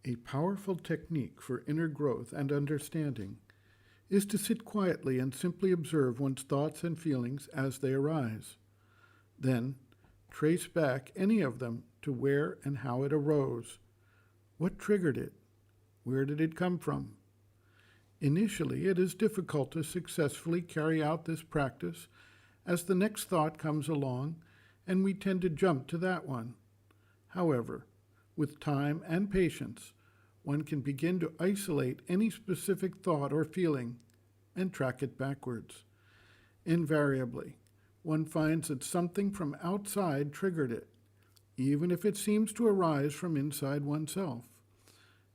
A powerful technique for inner growth and understanding is to sit quietly and simply observe one's thoughts and feelings as they arise. Then, trace back any of them to where and how it arose. What triggered it? Where did it come from? Initially, it is difficult to successfully carry out this practice as the next thought comes along and we tend to jump to that one. However, with time and patience, one can begin to isolate any specific thought or feeling and track it backwards. Invariably, one finds that something from outside triggered it, even if it seems to arise from inside oneself.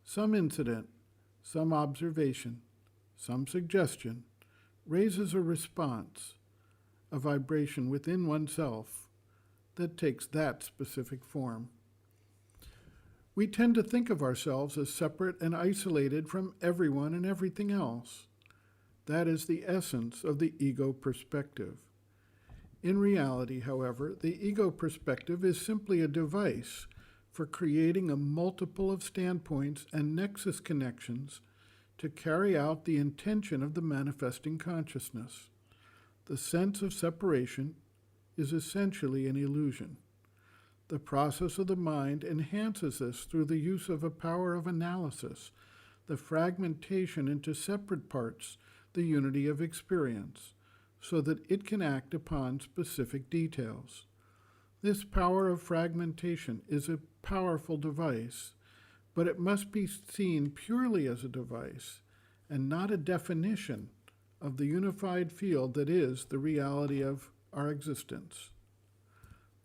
Some incident, some observation, some suggestion raises a response, a vibration within oneself that takes that specific form. We tend to think of ourselves as separate and isolated from everyone and everything else. That is the essence of the ego perspective. In reality, however, the ego perspective is simply a device for creating a multiple of standpoints and nexus connections to carry out the intention of the manifesting consciousness. The sense of separation is essentially an illusion. The process of the mind enhances this through the use of a power of analysis, the fragmentation into separate parts, the unity of experience, so that it can act upon specific details. This power of fragmentation is a powerful device, but it must be seen purely as a device and not a definition of the unified field that is the reality of our existence.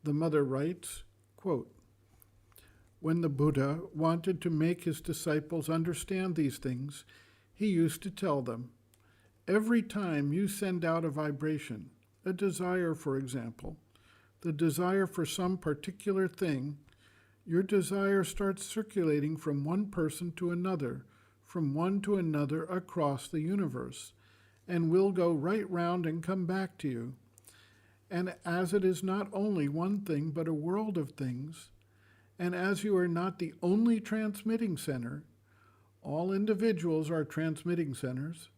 The mother writes, quote, "When the Buddha wanted to make his disciples understand these things, he used to tell them, every time you send out a vibration, a desire, for example, the desire for some particular thing, your desire starts circulating from one person to another, from one to another across the universe, and will go right round and come back to you. And as it is not only one thing but a world of things, and as you are not the only transmitting center, all individuals are transmitting centers,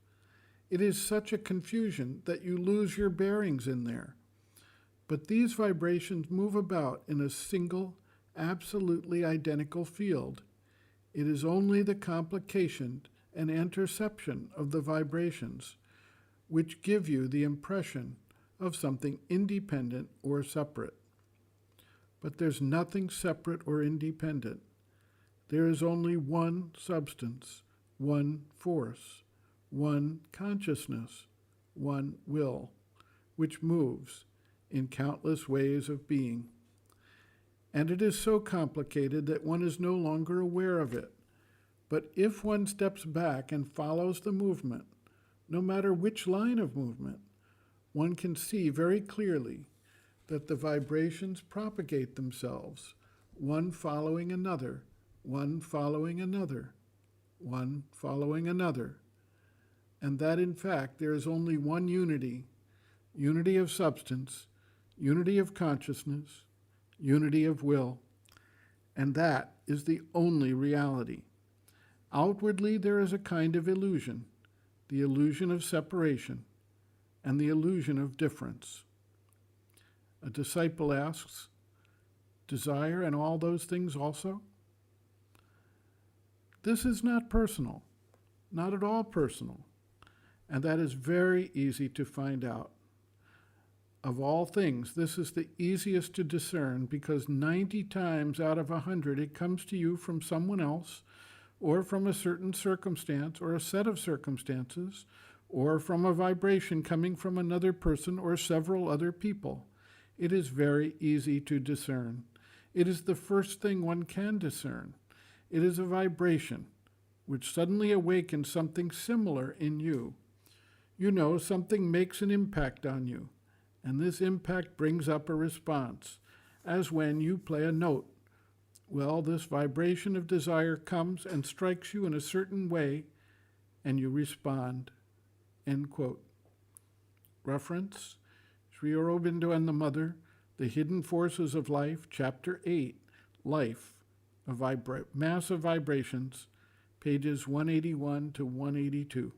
it is such a confusion that you lose your bearings in there. But these vibrations move about in a single, absolutely identical field. It is only the complication and interception of the vibrations which give you the impression of something independent or separate. But there's nothing separate or independent. There is only one substance, one force, one consciousness, one will, which moves in countless ways of being. And it is so complicated that one is no longer aware of it. But if one steps back and follows the movement, no matter which line of movement, one can see very clearly that the vibrations propagate themselves, one following another, one following another, one following another, and that in fact there is only one unity, unity of substance, unity of consciousness, unity of will, and that is the only reality. Outwardly there is a kind of illusion, the illusion of separation, and the illusion of difference. A disciple asks, desire and all those things also? This is not personal, not at all personal, and that is very easy to find out. Of all things, this is the easiest to discern because 90 times out of 100 it comes to you from someone else, or from a certain circumstance or a set of circumstances, or from a vibration coming from another person or several other people. It is very easy to discern. It is the first thing one can discern. It is a vibration which suddenly awakens something similar in you. You know, something makes an impact on you, and this impact brings up a response, as when you play a note. Well, this vibration of desire comes and strikes you in a certain way, and you respond. End quote. Reference, Sri Aurobindo and the Mother, The Hidden Forces of Life, Chapter 8, Life, Mass of Vibrations, pages 181 to 182.